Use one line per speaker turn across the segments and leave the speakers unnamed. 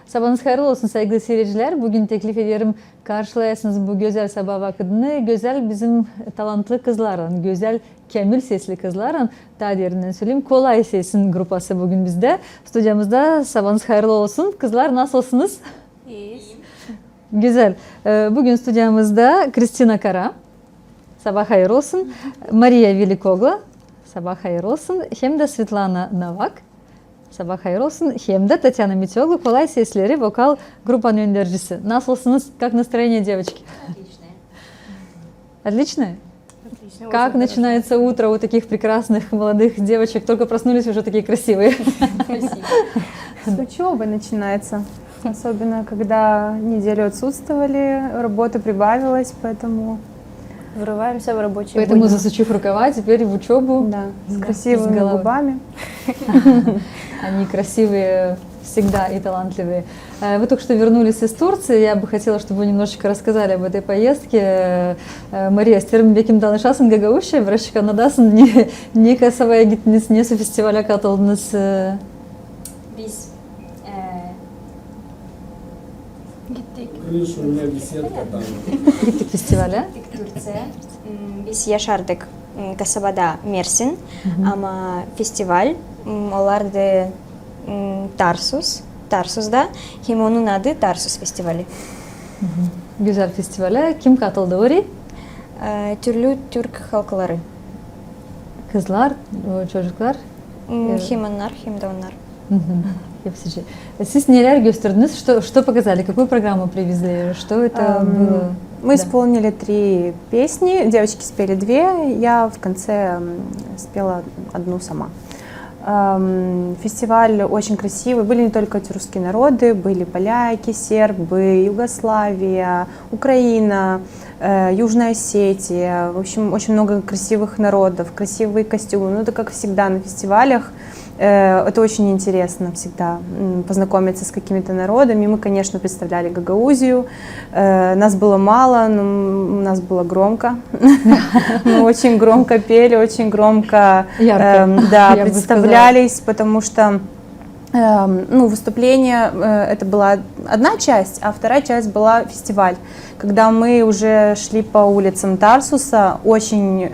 Sabahınız hayırlı olsun sevgili seyirciler. Bugün teklif ederim karşılayasınız bu güzel sabah vakitini. Güzel bizim talantlı kızların, güzel Kemil sesli kızların, daha derinden söyleyeyim, Kolay Ses'in grupası bugün bizde. Stüdyomuzda sabahınız hayırlı olsun. Kızlar nasılsınız?
İyiyiz.
Güzel. Bugün stüdyomuzda Kristina Kara. Sabah hayırlı olsun. Maria Velikogla. Sabah hayırlı olsun. Hem de Svetlana Novak. Sabah hayırlı olsun. Hem de Tatyana Mityoğlu, Kolay Sesleri, vokal группаның öndерicisi. Nasılsınız? Как настроение, девочки?
Отлично.
Отлично?
Отлично.
Как начинается утро у таких прекрасных молодых девочек? Только проснулись, уже такие красивые.
Спасибо.
С учебы начинается. Особенно, когда неделю отсутствовали, работы прибавилось, поэтому...
Врываемся в рабочий
Поэтому,
будни.
засучив рукава, теперь в учебу.
Да, с
Да,
красивыми
с головой.
губами.
Они красивые всегда и талантливые. Вы только что вернулись из Турции. Я бы хотела, чтобы вы немножечко рассказали об этой поездке. Мария, стерім беким danışasın Gagavuş'a, врачка надасın. Ne kasabaya gittiniz, ne festivale katıldınız?
Biz gittik.
Gittik festivale.
Gittik Türkiye'ye. Biz yaşardık kasabada Mersin ama festival olardı Tarsus'da. Hem onun adı Tarsus Festivali.
Güzel festivale. Kim katıldı oraya?
Türlü Türk halkları.
Kızlar, çocuklar.
Hem onlar hem de onlar.
Hepsi. Siz neler gösterdiniz? Что показали? Какую программу привезли? Что это было?
Мы исполнили 3 песни, девочки спели 2, я в конце спела одну сама. Фестиваль очень красивый, были не только тюркские народы, были поляки, сербы, Югославия, Украина, Южная Осетия, в общем, очень много красивых народов, красивые костюмы, ну это как всегда на фестивалях. Это очень интересно всегда познакомиться с какими-то народами. Мы, конечно, представляли Гагаузию. Нас было мало, но у нас было громко. Мы очень громко пели, очень громко представлялись, потому что выступление это была одна часть, а вторая часть была фестиваль. Когда мы уже шли по улицам Тарсуса, очень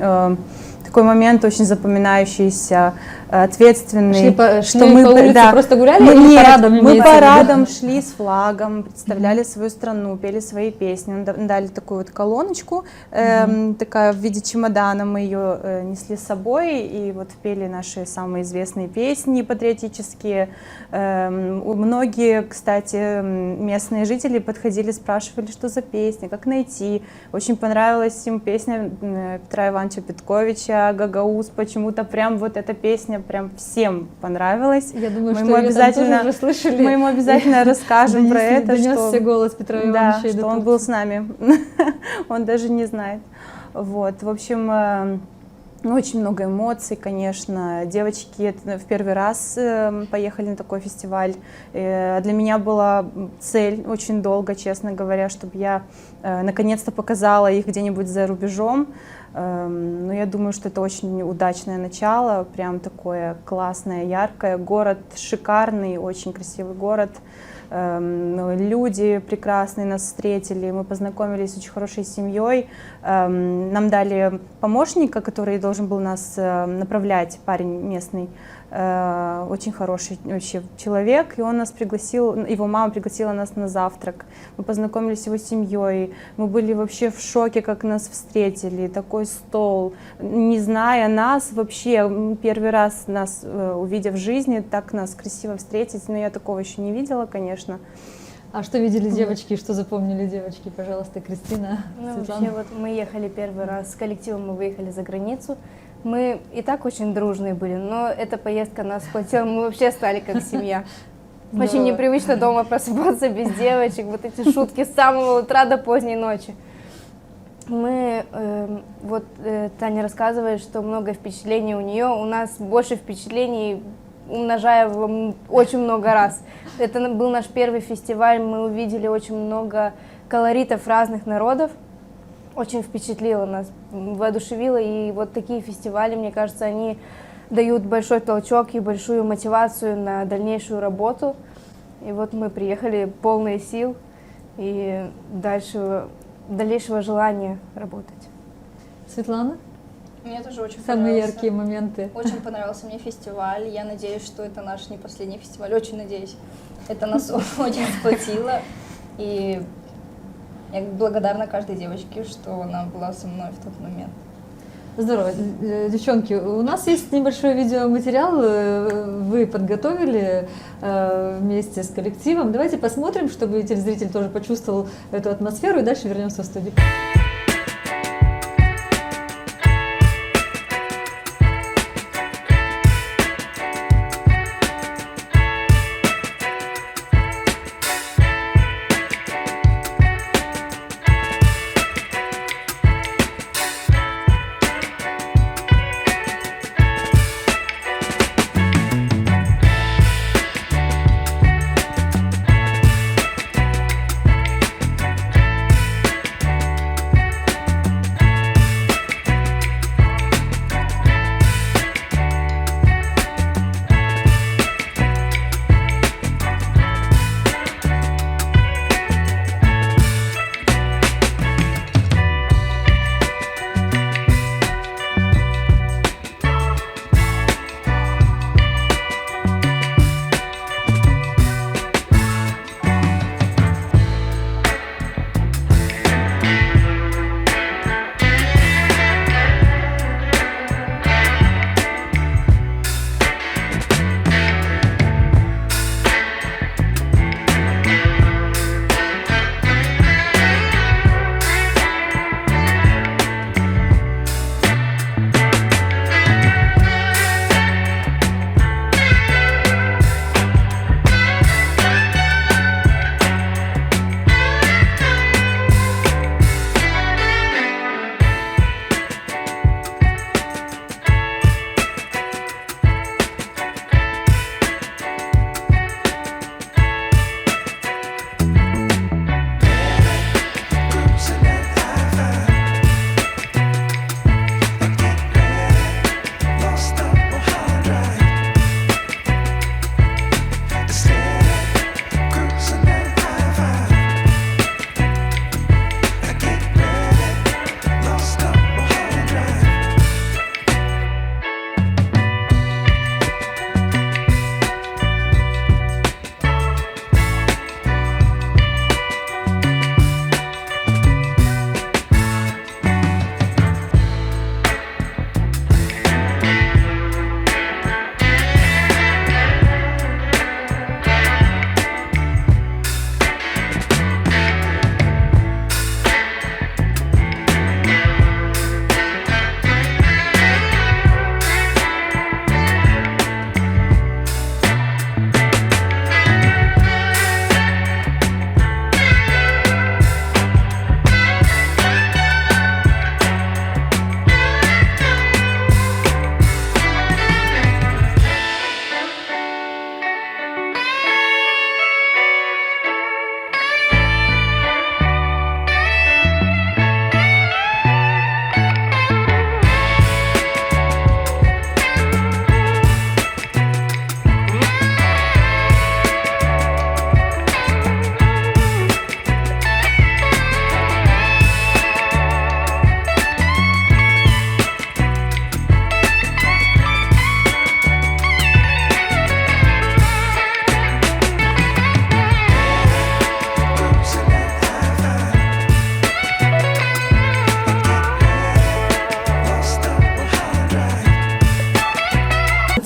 такой момент очень запоминающийся, ответственный.
Что мы по улице просто гуляли или парадом?
Мы парадом шли с флагом, представляли свою страну, пели свои песни. Нам дали такую вот колоночку, такая в виде чемодана, мы ее несли с собой и вот пели наши самые известные песни патриотические. Многие, кстати, местные жители подходили, спрашивали, что за песня, как найти. Очень понравилась им песня Петра Ивановича Петковича «Гагауз». Почему-то прям вот эта песня прям всем понравилась.
Я думаю,
мы
что
ему
ее
обязательно,
там тоже уже слышали.
мы ему обязательно расскажем про это,
что, голос Петра Ивановича,
да, что он был с нами. Он даже не знает. Вот, в общем, очень много эмоций, конечно. Девочки в первый раз поехали на такой фестиваль. Для меня была цель очень долго, честно говоря, чтобы я наконец-то показала их где-нибудь за рубежом. Но я думаю, что это очень удачное начало, прям такое классное, яркое. Город шикарный, очень красивый город. Люди прекрасные нас встретили, мы познакомились с очень хорошей семьей. Нам дали помощника, который должен был нас направлять, парень местный, очень хороший вообще человек, и он нас пригласил, его мама пригласила нас на завтрак. Мы познакомились с его семьей, мы были вообще в шоке, как нас встретили, такой стол, не зная нас вообще, первый раз нас увидев в жизни, так нас красиво встретить, но я такого еще не видела, конечно.
А что видели девочки, что запомнили девочки, пожалуйста, Кристина, Светлана?
Вообще, вот мы ехали первый раз с коллективом, мы выехали за границу. Мы и так очень дружные были, но эта поездка нас сплотила, мы вообще стали как семья. Очень непривычно дома просыпаться без девочек, вот эти шутки с самого утра до поздней ночи. Мы, Таня рассказывает, что много впечатлений у нее, у нас больше впечатлений, умножая в очень много раз. Это был наш первый фестиваль, мы увидели очень много колоритов разных народов. Очень впечатлило нас, воодушевило, и вот такие фестивали, мне кажется, они дают большой толчок и большую мотивацию на дальнейшую работу. И вот мы приехали полные сил и дальнейшего желания работать.
Светлана,
Мне тоже очень
самые
понравился.
яркие моменты.
Очень понравился мне фестиваль. Я надеюсь, что это наш не последний фестиваль. Очень надеюсь. Это нас очень сплотило. И я благодарна каждой девочке, что она была со мной в тот момент.
Здорово. Девчонки, у нас есть небольшой видеоматериал, вы подготовили вместе с коллективом. Давайте посмотрим, чтобы телезритель тоже почувствовал эту атмосферу, и дальше вернемся в студию.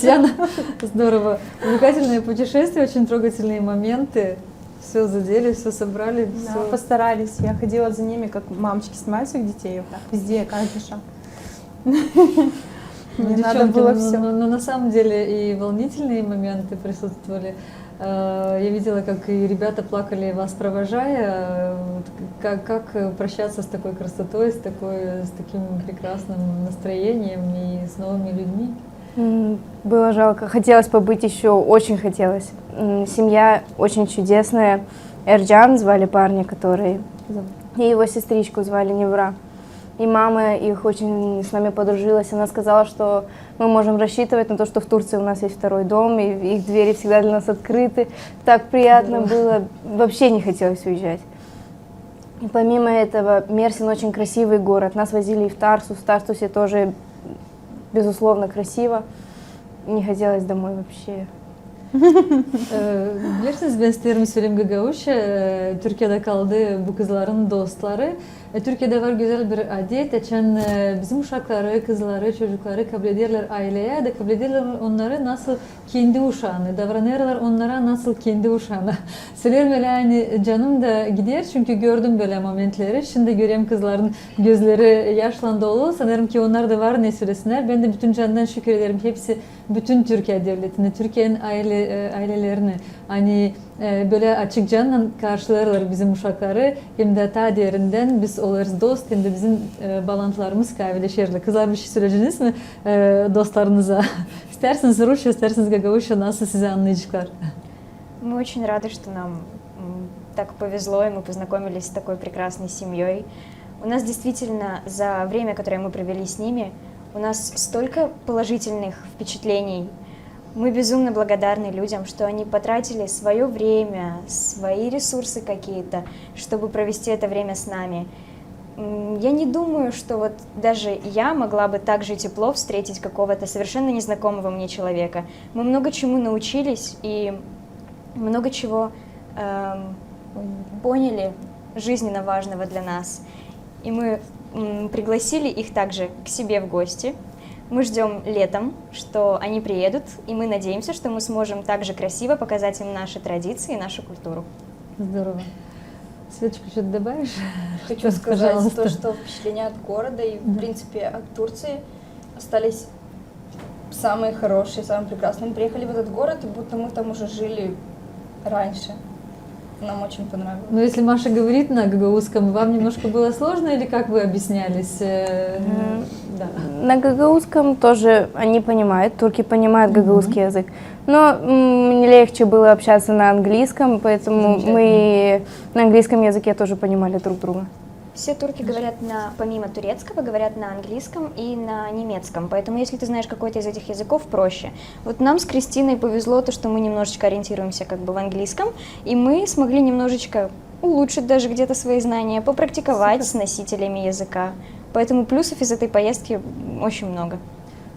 Татьяна, здорово. Увлекательное путешествие, очень трогательные моменты. Все задели, все собрали.
Да,
всё.
постарались. Я ходила за ними, как мамочки снимают своих детей, вот так, везде, каждый шаг. Мне надо
Девчонки,
было
но
все.
на самом деле и волнительные моменты присутствовали. Я видела, как и ребята плакали, вас провожая. Вот как прощаться с такой красотой, с таким прекрасным настроением и с новыми людьми?
Было жалко. Хотелось побыть еще, очень хотелось. Семья очень чудесная. Эрджан звали парня, который... И его сестричку звали Невра. И мама их очень с нами подружилась. Она сказала, что мы можем рассчитывать на то, что в Турции у нас есть второй дом, и их двери всегда для нас открыты. Так приятно было, вообще не хотелось уезжать. И помимо этого, Мерсин очень красивый город. Нас возили и в Тарсус. В Тарсусе тоже, безусловно, красиво. Не хотелось домой вообще.
Bilirsiniz ben size yarım söyleyeyim Gagauş. Türkiye'de kaldı bu kızların dostları. Türkiye'de var güzel bir adet. Geçen bizim uşakları, kızları, çocukları kabul ederler aileye de kabul ederler onları nasıl kendi uşağını, davranırlar onlara nasıl kendi uşağına. Söylerim öyle aynı canım da gider çünkü gördüm böyle momentleri. Şimdi göreyim kızların gözleri yaşla dolu. Sanırım ki onlar da var ne söylesinler. Ben de bütün candan şükür ederim. Hepsi bütün Türkiye devletini, Türkiye'nin ailelerini hani böyle açık canla karşılarlar bizim uşakları. Hem de ta diğerinden biz oluruz dost hem de bizim bağlantılarımız kaybedeşirler. Kızlar bir şey söyleyeceğiniz mi dostlarınıza? İsterseniz Rusça, isterseniz Gagavuşça nasıl size anlayacaklar?
Мы очень рады, что нам так повезло, и мы познакомились с такой прекрасной семьей. У нас действительно за время, которое мы провели с ними, у нас столько положительных впечатлений. Мы безумно благодарны людям, что они потратили свое время, свои ресурсы какие-то, чтобы провести это время с нами. Я не думаю, что вот даже я могла бы так же тепло встретить какого-то совершенно незнакомого мне человека. Мы много чему научились и много чего поняли жизненно важного для нас. И мы пригласили их также к себе в гости. Мы ждем летом, что они приедут, и мы надеемся, что мы сможем также красиво показать им наши традиции и нашу культуру.
Здорово. Светочка, что-то добавишь?
Хочу сказать
Пожалуйста.
то, что впечатления от города и, в принципе, от Турции остались самые хорошие, самые прекрасные. Мы приехали в этот город, и будто мы там уже жили раньше. Нам очень понравилось.
Но если Маша говорит на гагаузском, вам немножко было сложно или как вы объяснялись? Да.
На гагаузском тоже они понимают, турки понимают гагаузский язык. Но мне легче было общаться на английском, поэтому мы на английском языке тоже понимали друг друга.
Все турки говорят помимо турецкого, говорят на английском и на немецком, поэтому если ты знаешь какой-то из этих языков, проще. Вот нам с Кристиной повезло то, что мы немножечко ориентируемся как бы в английском, и мы смогли немножечко улучшить даже где-то свои знания, попрактиковать с носителями языка. Поэтому плюсов из этой поездки очень много.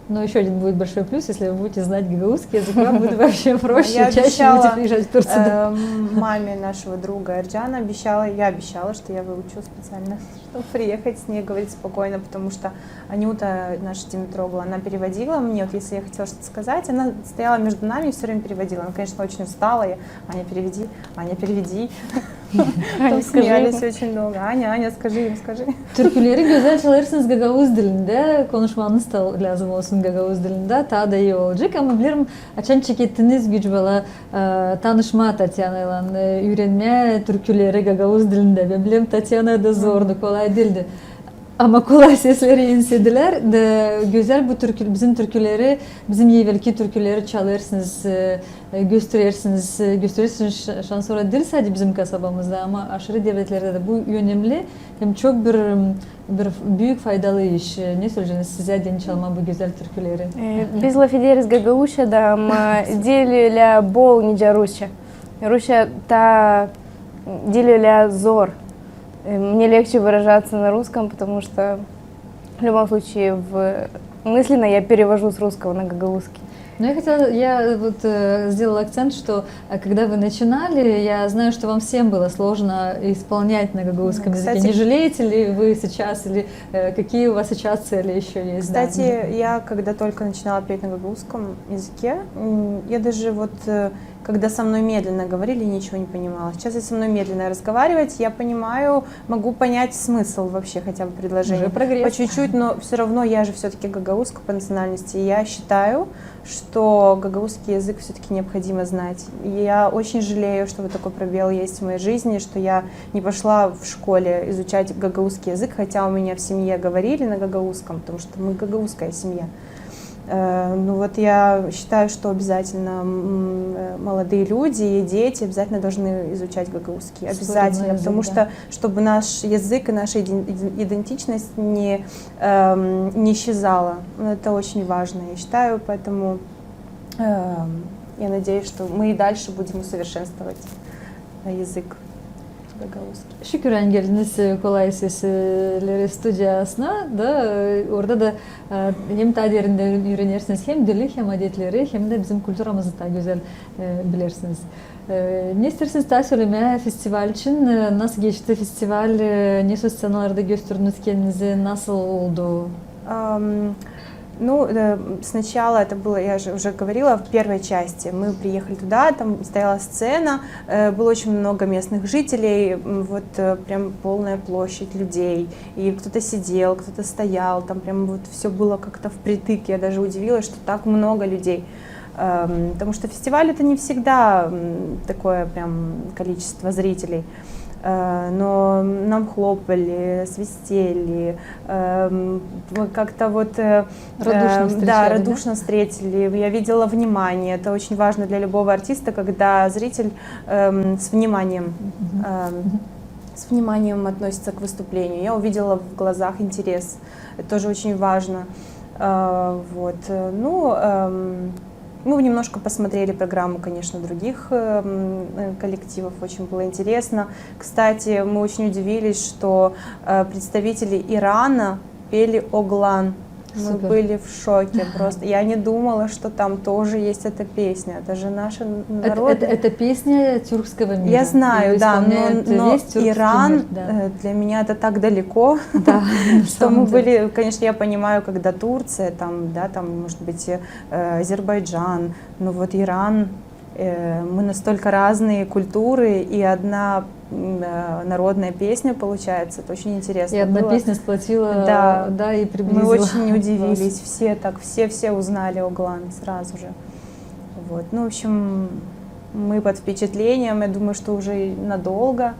Но еще один будет большой плюс, если вы будете знать гагаузский язык, вам будет вообще проще,
Я
чаще
обещала,
будете приезжать в Турцию.
маме нашего друга Эрджана я обещала, что я выучу специально, чтобы приехать с ней, говорить спокойно, потому что Анюта, наша Димитрогла, она переводила мне, вот если я хотела что-то сказать, она стояла между нами и все время переводила. Она, конечно, очень устала, Аня, переведи, Аня, переведи. Там смеялись очень много. Аня, скажи им, скажи.
Türküleri güzel çalırsınız Gagavuz dilinde, konuşmanız da lazım olsun Gagavuz dilinde, daha da iyi olacak. Ama bilirim açan çekettiniz güç bala tanışma Tatyana ile öğrenme türküleri Gagavuz dilinde. Ben bilirim Tatyana da zordu, kolay değildi. Ama kolay sesleri insediler de güzel bu türkü, bizim türküleri, bizim evvelki türküleri çalırsınız, gösterirsiniz şansölye değil sadece bizim kasabamızda ama aşırı devletlerde de bu önemli hem çok bir büyük faydalı iş. Ne söyleyeceksiniz size den çalma bu güzel türküleri?
Без лафидерис гагауща да делюля бол ниджаруща. Руща та делюля зор. Мне легче выражаться на русском, потому что в любом случае мысленно я перевожу с русского на гагаузский.
Ну, я вот сделала акцент, что когда вы начинали, я знаю, что вам всем было сложно исполнять на гагаузском языке. Не жалеете ли вы сейчас, или какие у вас сейчас цели еще есть?
Кстати, я когда только начинала петь на гагаузском языке, я даже вот, когда со мной медленно говорили, ничего не понимала. Сейчас, если со мной медленно разговаривать, я понимаю, могу понять смысл вообще хотя бы предложения. По чуть-чуть, но все равно я же все-таки гагаузка по национальности, и я считаю, что гагаузский язык все-таки необходимо знать. И я очень жалею, что вот такой пробел есть в моей жизни, что я не пошла в школе изучать гагаузский язык, хотя у меня в семье говорили на гагаузском, потому что мы гагаузская семья. Ну вот я считаю, что обязательно молодые люди и дети обязательно должны изучать гагаузский. Обязательно,
язык,
потому
да.
что чтобы наш язык и наша идентичность не исчезала. Это очень важно, я считаю, поэтому я надеюсь, что мы и dальше будем усовершенствовать языk гагаузский.
Şükran geldiniz kolay sesleri stüdyasına da orada da hem tadirinden öğrenirsiniz hem dili hem adetleri hem de bizim kültürümüzü daha güzel bilirsiniz. Ne istersiniz daha söylemeye festival için? Nasıl geçti festival? Ne scenalarda gösterdiniz kendinizi? Nasıl oldu?
Ну, сначала это было, я же уже говорила, в первой части. Мы приехали туда, там стояла сцена, было очень много местных жителей, вот прям полная площадь людей. И кто-то сидел, кто-то стоял, там прям вот все было как-то впритык. Я даже удивилась, что так много людей. Потому что фестиваль это не всегда такое прям количество зрителей. Но нам хлопали, свистели, как-то вот
Радушно встречали,
да, радушно встретили. Я видела внимание. Это очень важно для любого артиста, когда зритель с вниманием относится к выступлению. Я увидела в глазах интерес. Это тоже очень важно. Вот. Ну, мы немножко посмотрели программу, конечно, других коллективов, очень было интересно. Кстати, мы очень удивились, что представители Ирана пели «Оглан». Мы
Супер.
были в шоке просто. Я не думала, что там тоже есть эта песня. Это же наша народная.
Это песня тюркского мира.
Я знаю,
Ее
да,
исполняет
но
весь тюркский
Иран
мир, да.
для меня это так далеко,
Да, на
что
самом
мы
деле.
были, конечно, я понимаю, когда Турция, там, да, там, может быть, Азербайджан, но вот Иран, мы настолько разные культуры, и одна народная песня получается, это очень интересно
И одна
было.
песня сплотила,
Да.
да, и приблизила.
Мы очень удивились,
вас.
все узнали Оглан сразу же. Вот. Ну, в общем, мы под впечатлением, я думаю, что уже надолго.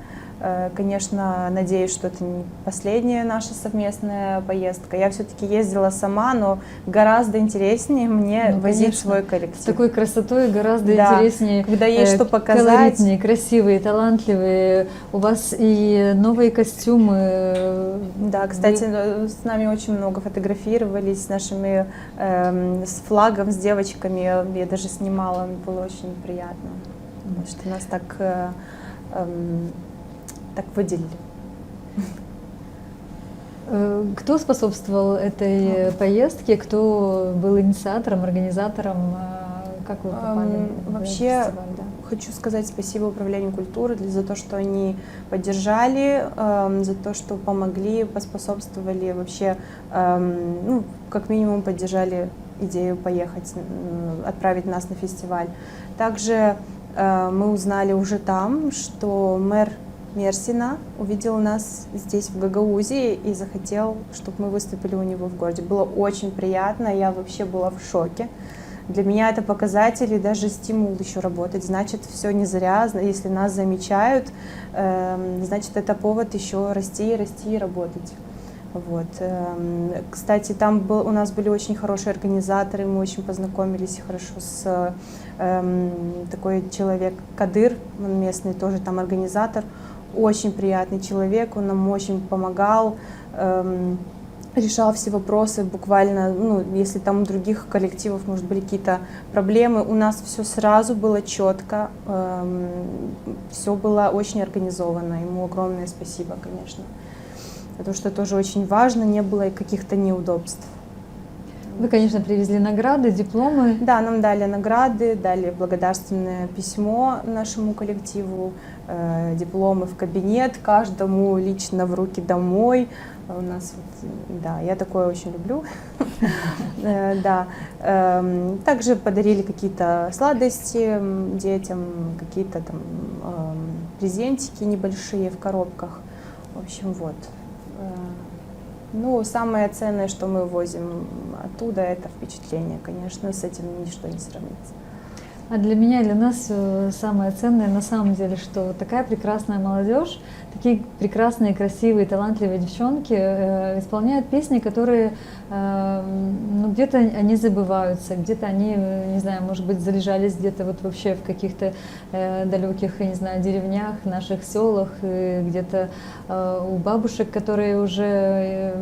Конечно, надеюсь, что это не последняя наша совместная поездка. Я все-таки ездила сама, но гораздо интереснее мне
Ну,
возить
конечно.
свой
С
коллектив.
такой красотой гораздо
Да,
интереснее.
когда есть что показать.
Колоритные, красивые, талантливые. У вас и новые костюмы.
Да, кстати, с нами очень много фотографировались с нашими, с флагом, с девочками. Я даже снимала, было очень приятно, что нас так выделили.
Кто способствовал этой поездке? Кто был инициатором, организатором? Как вы попали в
Вообще,
фестиваль? Да?
хочу сказать спасибо Управлению культуры за то, что они поддержали, за то, что помогли, поспособствовали вообще, ну, как минимум поддержали идею поехать, отправить нас на фестиваль. Также мы узнали уже там, что мэр Мерсина увидел нас здесь, в Гагаузии, и захотел, чтобы мы выступили у него в городе. Было очень приятно, я вообще была в шоке. Для меня это показатель и даже стимул еще работать. Значит, все не зря, если нас замечают, значит, это повод еще расти и работать. Вот. Кстати, там у нас были очень хорошие организаторы, мы очень познакомились хорошо с такой человек Кадыр, он местный тоже там организатор, очень приятный человек, он нам очень помогал, решал все вопросы буквально, ну, если там у других коллективов, может, были какие-то проблемы, у нас все сразу было четко, все было очень организовано, ему огромное спасибо, конечно, потому что тоже очень важно, не было каких-то неудобств.
Вы, конечно, привезли награды, дипломы.
Да, нам дали награды, дали благодарственное письмо нашему коллективу, дипломы в кабинет, каждому лично в руки домой. У нас, да, я такое очень люблю. Да. Также подарили какие-то сладости детям, какие-то там презентики небольшие в коробках. В общем, вот. Ну, самое ценное, что мы возим оттуда, это впечатление, конечно, с этим ничто не сравнится.
А для меня и для нас самое ценное на самом деле, что такая прекрасная молодежь, такие прекрасные, красивые, талантливые девчонки исполняют песни, которые ну, где-то они забываются, где-то они, не знаю, может быть, залежались где-то вот вообще в каких-то далеких, я не знаю, деревнях, наших селах, где-то у бабушек, которые уже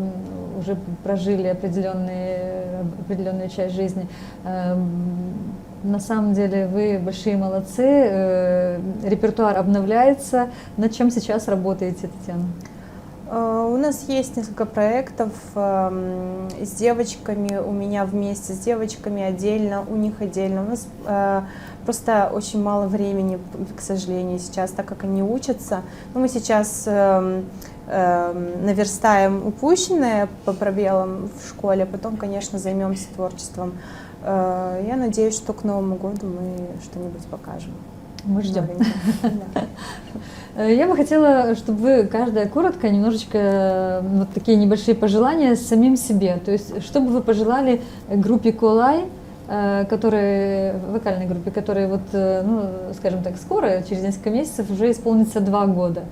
прожили определенную часть жизни. На самом деле вы большие молодцы, репертуар обновляется. Над чем сейчас работаете, Татьяна?
У нас есть несколько проектов с девочками, у меня вместе с девочками отдельно, у них отдельно. У нас просто очень мало времени, к сожалению, сейчас, так как они учатся. Но мы сейчас наверстаем упущенное по пробелам в школе, потом, конечно, займемся творчеством. Я надеюсь, что к Новому году мы что-нибудь покажем.
Мы ждем.
Да.
Я бы хотела, чтобы вы каждая коротко, немножечко вот такие небольшие пожелания самим себе. То есть, что бы вы пожелали группе Колай, вокальной группе, которая вот, ну, скажем так, скоро, через несколько месяцев уже исполнится 2 года.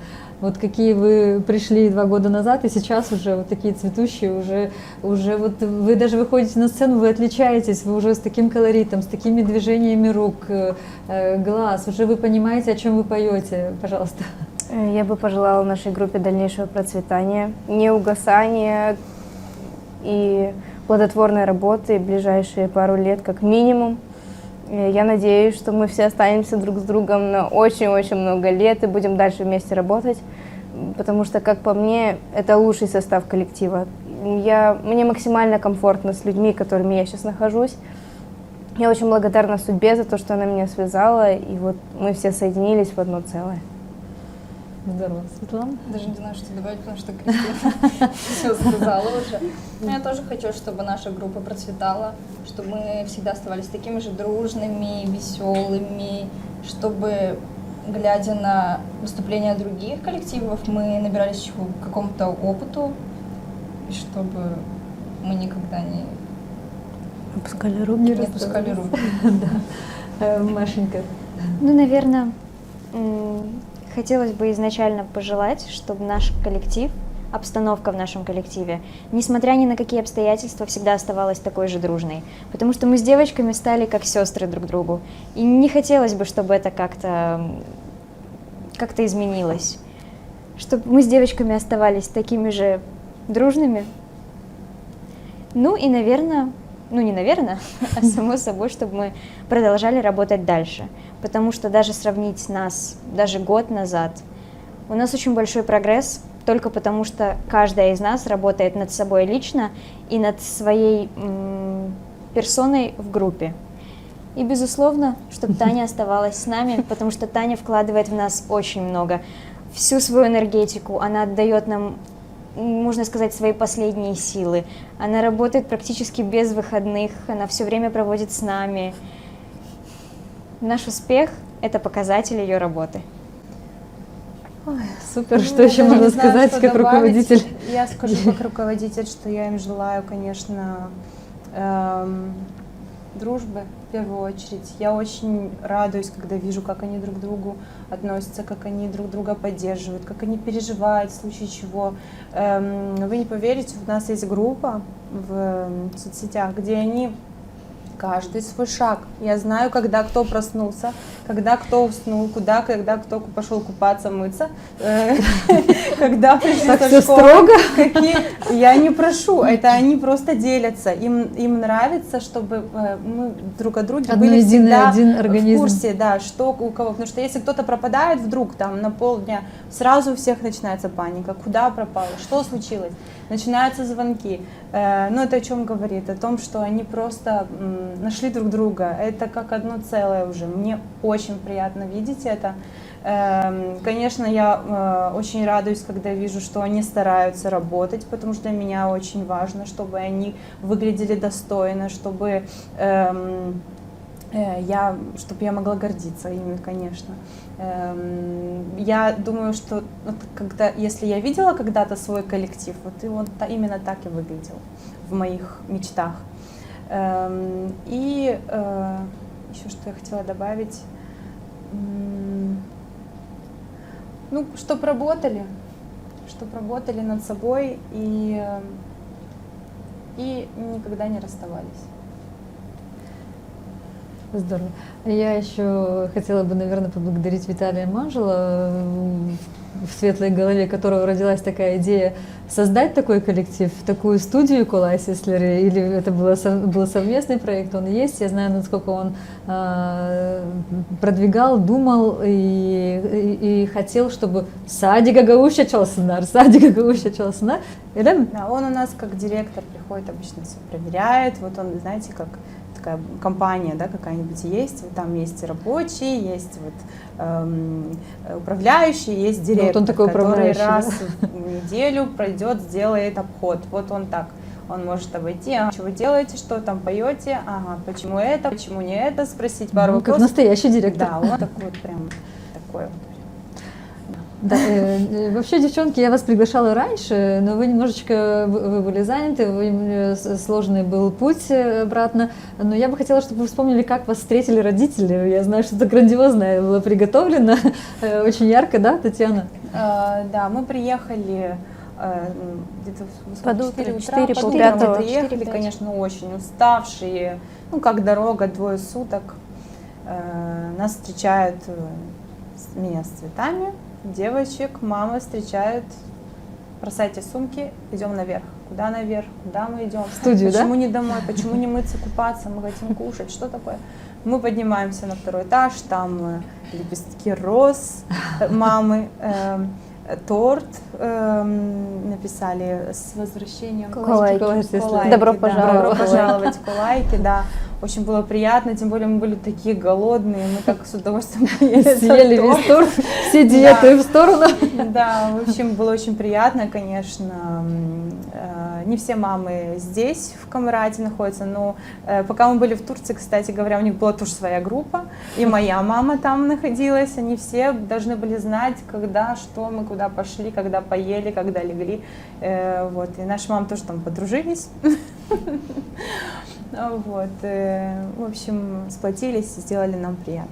Вот какие вы пришли 2 года назад, и сейчас уже вот такие цветущие, уже вот вы даже выходите на сцену, вы отличаетесь, вы уже с таким колоритом, с такими движениями рук, глаз, уже вы понимаете, о чем вы поете, пожалуйста.
Я бы пожелала нашей группе дальнейшего процветания, неугасания и плодотворной работы в ближайшие пару лет как минимум. Я надеюсь, что мы все останемся друг с другом на очень-очень много лет и будем дальше вместе работать, потому что, как по мне, это лучший состав коллектива. Мне максимально комфортно с людьми, которыми я сейчас нахожусь. Я очень благодарна судьбе за то, что она меня связала, и вот мы все соединились в одно целое.
Здорово. Светлана?
Даже не знаю, что добавить, потому что Кристина все сказала уже. Но я тоже хочу, чтобы наша группа процветала, чтобы мы всегда оставались такими же дружными, веселыми, чтобы, глядя на выступления других коллективов, мы набирались еще какому-то опыту, и чтобы мы никогда не
Опускали руки.
не опускали руки.
Машенька.
Ну, наверное, хотелось бы изначально пожелать, чтобы наш коллектив, обстановка в нашем коллективе, несмотря ни на какие обстоятельства, всегда оставалась такой же дружной. Потому что мы с девочками стали как сестры друг другу. И не хотелось бы, чтобы это как-то изменилось. Чтобы мы с девочками оставались такими же дружными. Ну и, наверное, а само собой, чтобы мы продолжали работать дальше. Потому что даже сравнить нас, даже год назад, у нас очень большой прогресс, только потому что каждая из нас работает над собой лично и над своей персоной в группе. И, безусловно, чтобы Таня оставалась с нами, потому что Таня вкладывает в нас очень много. Всю свою энергетику, она отдает нам, можно сказать, свои последние силы. Она работает практически без выходных, она все время проводит с нами. Наш успех – это показатель ее работы.
Ой, супер, что еще можно сказать как руководитель?
Я скажу как руководитель, что я им желаю, конечно, дружбы в первую очередь. Я очень радуюсь, когда вижу, как они друг к другу относятся, как они друг друга поддерживают, как они переживают в случае чего. Вы не поверите, у нас есть группа в соцсетях, где они каждый свой шаг. Я знаю, когда кто проснулся, когда кто уснул, когда кто пошел купаться, мыться, когда пришли со школы. Я не прошу, это они просто делятся. Им нравится, чтобы мы друг о друге были всегда в курсе, да, что у кого. Потому что если кто-то пропадает вдруг там на полдня, сразу у всех начинается паника. Куда пропало? Что случилось? Начинаются звонки. Ну, это о чем говорит? О том, что они просто нашли друг друга. Это как одно целое уже. Мне очень приятно видеть это. Конечно, я очень радуюсь, когда вижу, что они стараются работать, потому что для меня очень важно, чтобы они выглядели достойно, чтобы я могла гордиться ими, конечно. Я думаю, что если я видела когда-то свой коллектив, вот и он именно так и выглядел в моих мечтах. И Еще что я хотела добавить. Ну, чтоб работали над собой и никогда не расставались.
Здорово. Я еще хотела бы, наверное, поблагодарить Виталия Манжела, в светлой голове которого родилась такая идея создать такой коллектив, такую студию Колай Сислери, или это был совместный проект, он есть, я знаю, насколько он продвигал, думал и хотел, чтобы Сади Гагаушя Чалсынар,
Да, он у нас как директор приходит, обычно все проверяет, вот он, знаете, как такая компания, да, какая-нибудь есть, вот там есть рабочие, есть вот управляющий, есть директор,
вот он такой
который
управляющий,
раз
да?
в неделю пройдет, сделает обход. Вот он так, он может обойти, что вы делаете, что там поете, ага, почему это, почему не это, спросить пару
Как
вопросов.
настоящий директор.
Да, он такой вот прям такой вот.
Да, вообще, девчонки, я вас приглашала раньше, но вы немножечко вы были заняты, сложный был путь обратно. Но я бы хотела, чтобы вы вспомнили, как вас встретили родители. Я знаю, что это грандиозное было приготовлено, очень ярко, да, Татьяна?
Да, мы приехали где-то
Под
в
утро,
4 утра.
4,
Под
полпятого.
утром мы приехали,
4-5.
конечно, очень уставшие. Ну, как дорога, 2 суток. Нас встречают, меня с цветами, девочек, мама встречает, бросайте сумки, идем наверх. Куда наверх? Куда мы идем?
В студию,
Почему
да?
не домой? Почему не мыться, купаться? Мы хотим кушать. Что такое? Мы поднимаемся на 2-й этаж, там лепестки роз мамы, торт написали с возвращением.
Колайки.
Колайки,
Добро
да,
пожаловать.
добро пожаловать в Колайки, да. Очень было приятно, тем более мы были такие голодные, мы так с удовольствием
Съели весь торт, все диеты в сторону.
Да, в общем, было очень приятно, конечно. Не все мамы здесь, в Камрате, находятся, но пока мы были в Турции, кстати говоря, у них была тоже своя группа, и моя мама там находилась, они все должны были знать, когда, что мы, куда пошли, когда поели, когда легли. Вот. И наши мамы тоже там подружились. Вот. В общем, сплотились и сделали нам приятно.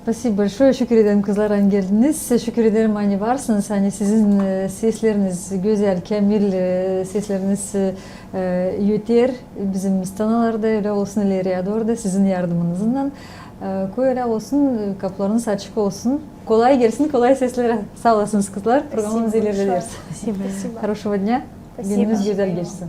Spasibo большое. Şükür ederim kızlar geldiniz. Şükür ederim hani varsınız. Hani sizin sesleriniz güzel, kemil sesleriniz yeter bizim stanalarda öyle olsun ileriye doğru da sizin yardımınızdan. Öyle olsun, kapılarınız açık olsun. Kolay gelsin, kolay seslere. Sağ olasınız kızlar. Programımız ilerleriz.
Спасибо.
Хорошего дня.
Спасибо.
Gününüz güzel geçsin.